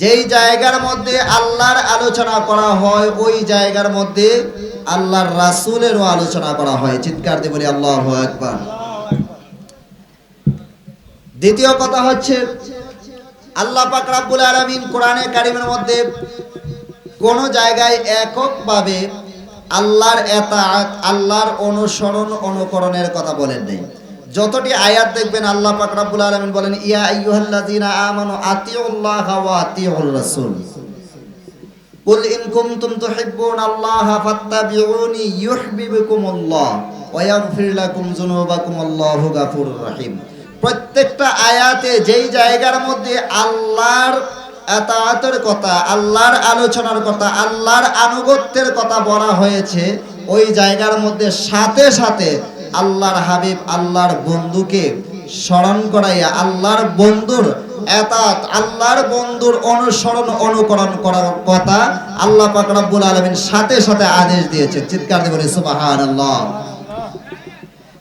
যেই জায়গার মধ্যে আল্লাহর আলোচনা করা হয় ওই জায়গার মধ্যে আল্লাহর রাসূলেরও আলোচনা করা হয়। চিৎকার দিয়ে বলি আল্লাহু আকবার। দ্বিতীয় কথা হচ্ছে আল্লাহ পাক রব্বুল আলামিন কোরআনে কারীমের মধ্যে কোন জায়গায় এককভাবে আল্লাহর ইতাআত, আল্লাহর অনুসরণ অনুকরণের কথা বলেন নাই। যতটি আয়াত দেখবেন আল্লাহ পাক রব্বুল আলামিন বলেন ইয়া আইয়ুহাল্লাযীনা আমানু আতিউল্লাহা ওয়া আতিউর রাসূল কুল ইন কুনতুম তুহিব্বুনাল্লাহা ফাত্তাবিউনি ইউহিব্বুকুমুল্লাহ ওয়া ইয়াগফির লাকুম যুনুবাকুম আল্লাহু গাফুরুর রহিম। প্রত্যেকটা আয়াতে যেই জায়গার মধ্যে আল্লাহর ইতাআতের কথা, আল্লাহর আলোচনার কথা, আল্লাহর আনুগত্যের কথা বলা হয়েছে ওই জায়গার মধ্যে সাথে সাথে আল্লাহর হাবিব, আল্লাহর বন্ধুকে স্মরণ করাইয়া আল্লাহর বন্ধুর ইতাআত, আল্লাহর বন্ধুর অনুসরণ অনুকরণ করার কথা আল্লাহ পাক রব্বুল আলামিন সাথে সাথে আদেশ দিয়েছেন। চিৎকার দিয়ে বলি সুবহানাল্লাহ।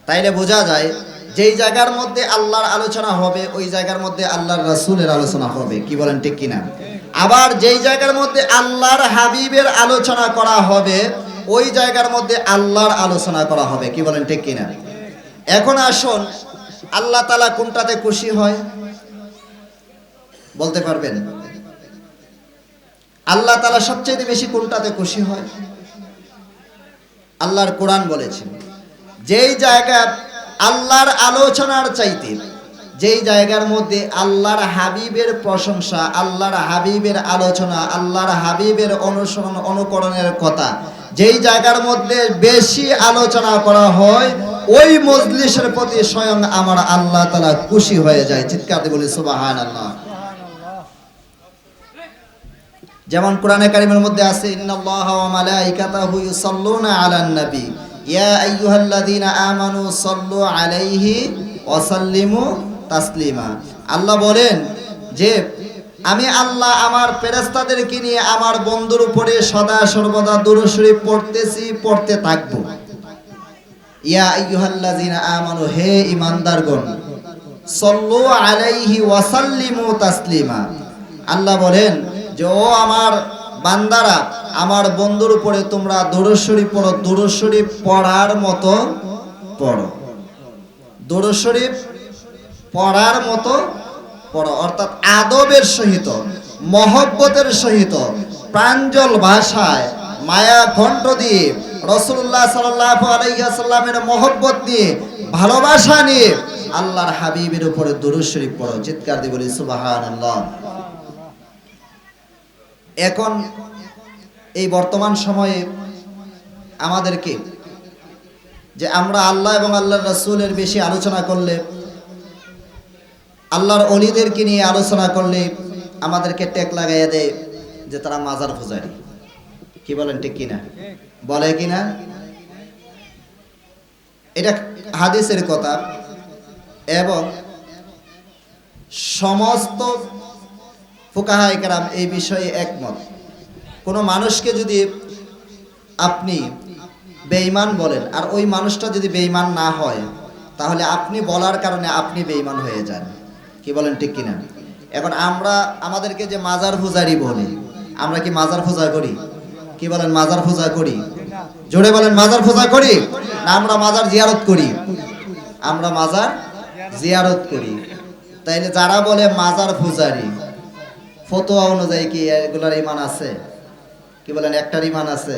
তাইলে বোঝা যায় যেই জায়গার মধ্যে আল্লাহর আলোচনা হবে ওই জায়গার মধ্যে আল্লাহর রাসূলের আলোচনা হবে। কি বলেন ঠিক কিনা? আবার যেই জায়গার মধ্যে আল্লাহর হাবিবের আলোচনা করা হবে ওই জায়গার মধ্যে আল্লাহর আলোচনা করা হবে। কি বলেন ঠিক কিনা? এখন আসুন, আল্লাহ তাআলা কোনটাতে খুশি হয় বলতে পারবেন? আল্লাহ তাআলা সবচেয়ে বেশি কোনটাতে খুশি হয়? আল্লাহর কোরআন বলেছেন যেই জায়গা আল্লাহর আলোচনার চাইতে, যেই জায়গার মধ্যে আল্লাহর হাবিবের প্রশংসা, আল্লাহর হাবিবের আলোচনা, আল্লাহর হাবিবের অনুসরণ অনুকরণের কথা যেই জায়গার মধ্যে বেশি আলোচনা করা হয় ওই মজলিসের প্রতি স্বয়ং আমার আল্লাহ তাআলা খুশি হয়ে যায়। চিৎকার দিয়ে বলি সুবহানাল্লাহ। যেমন কোরআনে কারীমের মধ্যে আছে ইন্নাল্লাহা ওয়া মালাইকাতাহু ইউসাল্লুনা আলান নবী ইয়া আইয়ুহাল্লাযীনা আমানু সাল্লু আলাইহি ওয়া সাল্লিমু তাসলিমা। আল্লাহ বলেন যে আমি আল্লাহ আমার ফেরেশতাদেরকে নিয়ে আমার বন্ধুর উপরে সদা সর্বদা দুরূদ শরীফ পড়তেছি, পড়তে থাকব। ইয়া আইয়ুহাল্লাযীনা আমানু, হে ঈমানদারগণ, সাল্লু আলাইহি ওয়া সাল্লিমু তাসলিমা। আল্লাহ বলেন যে ও আমার বান্দারা, আমার বন্ধুর উপরে তোমরা দুরূদ শরীফ পড়ো, দুরূদ শরীফ পড়ার মতো পড়ো, দুরূদ শরীফ পড়ার মতো পড়ো। অর্থাৎ আদবের সহিত, মহব্বতের সহিত, প্রাঞ্জল ভাষায়, মায়া কণ্ঠ দিয়ে, রাসূলুল্লাহ সাল্লাল্লাহু আলাইহি ওয়াসাল্লামের মহব্বত নিয়ে, ভালোবাসা নিয়ে আল্লাহর হাবিবের উপরে দুরূদ শরীফ পড়ো। চিৎকার দিয়ে বলি সুবহানাল্লাহ। এখন এই বর্তমান সময়ে আমাদেরকে যে আমরা আল্লাহ এবং আল্লাহর রাসূলের বেশি আলোচনা করলে, আল্লাহর ওলিদেরকে নিয়ে আলোচনা করলে আমাদেরকে টেক লাগাইয়া দেয় যে তারা মাজার পূজারী। কি বলেন ঠিক কিনা? বলে কিনা? এটা হাদিসের কথা এবং সমস্ত ফুকাহায়ে কেরাম এই বিষয়ে একমত। কোনো মানুষকে যদি আপনি বেঈমান বলেন আর ওই মানুষটা যদি বেঈমান না হয় তাহলে আপনি বলার কারণে আপনি বেঈমান হয়ে যান। কি বলেন ঠিক কিনা? এখন আমরা আমাদেরকে যে মাজার পূজারি বলি, আমরা কি মাজার পূজা করি? কি বলেন? মাজার পূজা করি? জোরে বলেন, মাজার পূজা করি না আমরা মাজার জিয়ারত করি? আমরা মাজার জিয়ারত করি। তাইলে যারা বলে মাজার পূজারি, ফতোয়া অনুযায়ী কি এগুলার ঈমান আছে? কি বলেন? একটার ঈমান আছে?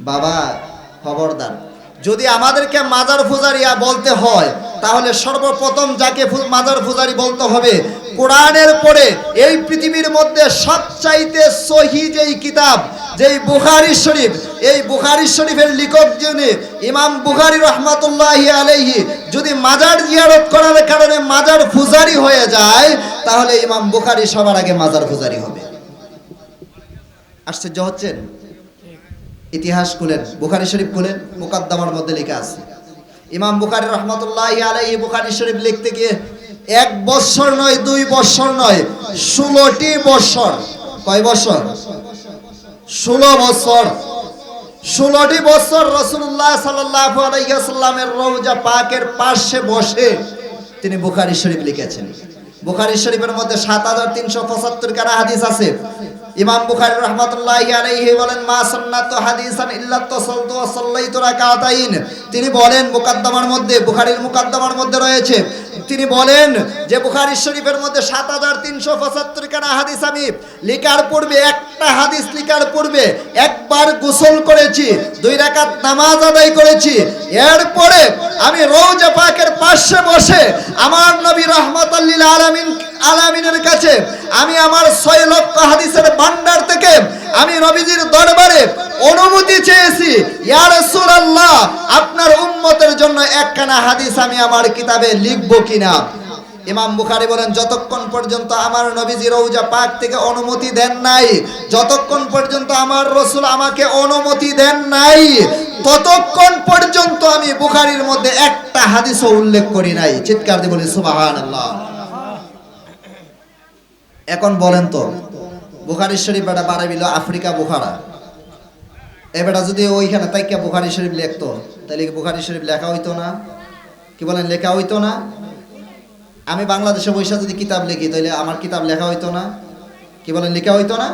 বাবা খবরদার, যদি আমাদেরকে মাজার পূজারিয়া বলতে হয় তাহলে সর্বপ্রথম যাকে মাজার পূজারি বলতে হবে, কোরআনের পরে এই পৃথিবীর মধ্যে সবচাইতে সহিহ যেই কিতাব, যেই বুখারী শরীফ, এই বুখারী শরীফের লেখক যিনি ইমাম বুখারী রাহমাতুল্লাহি আলাইহি, যদি মাজার জিয়ারত করার কারণে মাজার পূজারি হয়ে যায় তাহলে ইমাম বুখারী সবার আগে মাজার পূজারি হবে। আশ্চর্য হচ্ছেন? ইতিহাস খুলেন, বুখারী শরীফ খুলেন, মুকাদ্দামার মধ্যে লেখা আছে ইমাম বুখারী রাহমাতুল্লাহি আলাইহি বুখারী শরীফ লিখতে গিয়ে 1 বছর নয়, 2 বছর নয়, 16টি বছর। কয় বছর? 16 বছর। 16টি বছর রাসূলুল্লাহ সাল্লাল্লাহু আলাইহি ওয়াসাল্লামের রওজা পাকের পাশে বসে তিনি বুখারী শরীফ লিখেছেন। বুখারী শরীফের মধ্যে ৭৩৭৫ খানা হাদিস আছে। ইমাম বুখারী রাহমাতুল্লাহি আলাইহি বলেন, মা সুন্নাতু হাদিসান ইল্লা তাসালতু ওয়া সাল্লাইতু রাকাতাইন। তিনি বলেন মুকাদ্দমার মধ্যে, বুখারীর মুকাদ্দমার মধ্যে রয়েছে, তিনি বলেন যে বুখারী শরীফের মধ্যে ৭৩৭৫ খানা হাদিস আমি লেখার পূর্বে, একটা হাদিস লেখার পূর্বে একবার গোসল করেছি, 2 রাকাত নামাজ আদায় করেছি, এরপরে আমি রওজা পাকের পাশে বসে আমার নবী রাহমাতাল লিল আলামিনের কাছে আমি আমার 6 লক্ষ হাদিসের ভান্ডার থেকে আমি নবীজির দরবারে অনুমতি চেয়েছি, ইয়া রাসূলুল্লাহ আপনার উম্মতের জন্য একখানা হাদিস আমি আমার কিতাবে লিখব কিনা। ইমাম বুখারী বলেন, যতক্ষণ পর্যন্ত আমার নবীজি রওজা পাক থেকে অনুমতি দেন নাই, যতক্ষণ পর্যন্ত আমার রাসূল আমাকে অনুমতি দেন নাই, ততক্ষণ পর্যন্ত আমি বুখারীর মধ্যে একটা হাদিসও উল্লেখ করি নাই। চিৎকার দিয়ে বলি সুবহানাল্লাহ। এখন বলেন তো, বুখারী শরীফ এটা বাড়াইল আফ্রিকা বুখারা, এবারে যদি ওইখানে তাইকা বুখারী শরীফ লিখতো, তাহলে কি বুখারী শরীফ লেখা হইতো না? কি বলেন, লেখা হইতো না? আমি বাংলাদেশে বৈশা যদি কিতাব লিখি, তাহলে আমার কিতাব লেখা হইতো না? কি বলেন, লেখা হইতো না?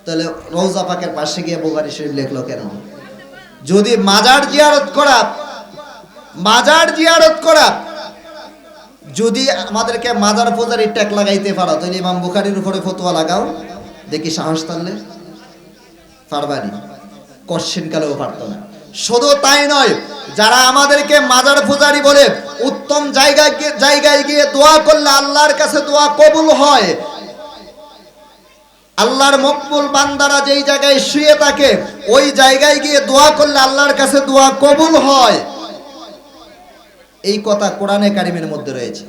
তাহলে রওজা পাকের পাশে গিয়ে বুখারী শরীফ লিখলো কেন? যদি মাজার জিয়ারত করা যদি আমাদেরকে মাজার পূজারি ট্যাগ লাগাইতে পারো, তাহলে ইমাম বুখারীর উপরে ফতোয়া লাগাও, দেখি সাহস তাহলে পারবানি? কোশ্চেন কালেও পারতো না। শুধু তাই নয়, যারা আমাদেরকে মাজার পূজারি বলে, উত্তম জায়গায় গিয়ে দোয়া করলে আল্লাহর কাছে দোয়া কবুল হয়, আল্লাহর মকবুল বান্দারা যেই জায়গায় শুয়ে থাকে ওই জায়গায় গিয়ে দোয়া করলে আল্লাহর কাছে দোয়া কবুল হয়, এই কথা কোরআনে কারিমের মধ্যে রয়েছে।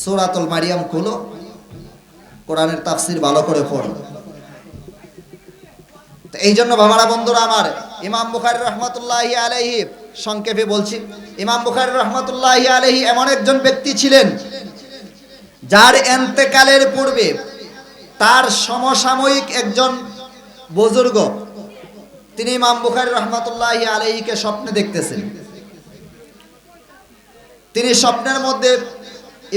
সূরাতুল মারিয়াম খুলো, কোরআনের তাফসীর ভালো করে পড়ো। তো এই জন্য বাবারা, বন্ধুরা আমার, ইমাম বুখারী রাহমাতুল্লাহি আলাইহি, সংক্ষেপে বলছি, ইমাম বুখারী রাহমাতুল্লাহি আলাইহি এমন একজন ব্যক্তি ছিলেন যার ইন্তেকালের পূর্বে তার সমসাময়িক একজন বুজুর্গ, তিনি ইমাম বুখারী রাহমাতুল্লাহি আলাইহিকে স্বপ্নে দেখতেছেন। তিনি স্বপ্নের মধ্যে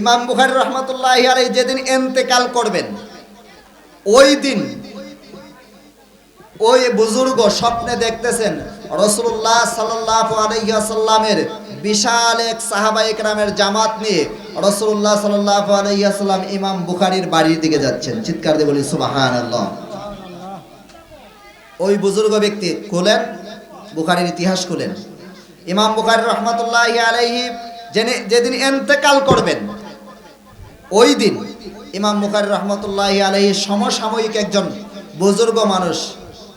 ইমাম বুখারী রাহমাতুল্লাহি আলাইহি যেদিন ইন্তেকাল করবেন, ওই দিন ওই বুজুর্গ স্বপ্নে দেখতেছেন রাসূলুল্লাহ সাল্লাল্লাহু আলাইহি ওয়াসাল্লামের বিশাল এক সাহাবায়ে কেরামের জামাত নিয়ে রাসূলুল্লাহ সাল্লাল্লাহু আলাইহি ওয়াসাল্লাম ইমাম বুখারীর বাড়ির দিকে যাচ্ছেন। চিৎকার দিয়ে বলি সুবহানাল্লাহ। ওই বুজুর্গ ব্যক্তি খুলেন বুখারীর ইতিহাস খুলেন, ইমাম বুখারী রাহমাতুল্লাহি আলাইহি যেদিন ইন্তেকাল করবেন, ওই দিন ইমাম বুখারী রাহমাতুল্লাহি আলাইহি সমসাময়িক একজন বুজুর্গ মানুষ,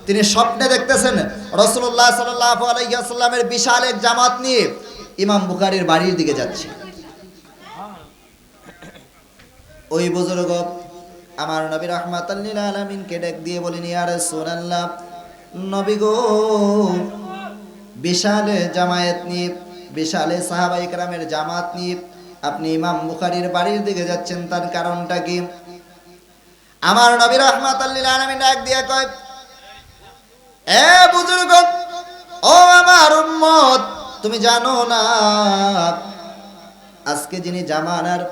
তিনি স্বপ্নে দেখতেছেন রাসূলুল্লাহ সাল্লাল্লাহু আলাইহি ওয়াসাল্লামের বিশাল এক জামাত নিয়ে ইমাম বুখারীর বাড়ির দিকে যাচ্ছে। ওই বুজুর্গ আমার নবী রাহমাতাল লিল আলামিনকে ডাক দিয়ে বলেন, ইয়া রাসূলুল্লাহ, নবী গো, বিশাল জামায়াত নিয়ে, বিশাল সাহাবায়ে কেরামের জামাত নিয়ে আপনি ইমাম বুখারীর বাড়ির দিকে যাচ্ছেন, তার কারণটা কি? আমার নবী রাহমাতাল লিল আলামিন ডাক দিয়ে কয়, এ বুজুর্গ, ও আমার উম্মত, তুমি জানো না আজকে যিনি জামানার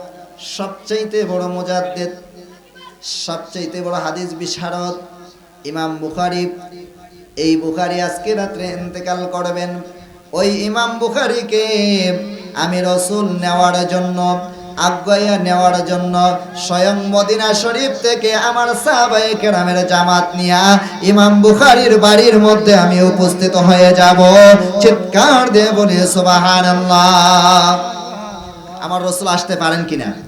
সবচাইতে বড় মুজাদ্দিদ, সবচাইতে বড় হাদিস বিশারদ ইমাম বুখারী, এই বুখারী আজকে রাত্রে ইন্তেকাল করবেন। ওই ইমাম বুখারীকে আমি রাসূল নেওয়ার জন্য, আজ্ঞা নেওয়ার জন্য স্বয়ং মদিনা শরীফ থেকে আমার সাহাবায়ে কেরামের জামাত নিয়া ইমাম বুখারীর বাড়ির মধ্যে আমি উপস্থিত হয়ে যাব। চিৎকার দিয়ে বলি সুবহানাল্লাহ। আমার রাসূল আসতে পারেন কিনা?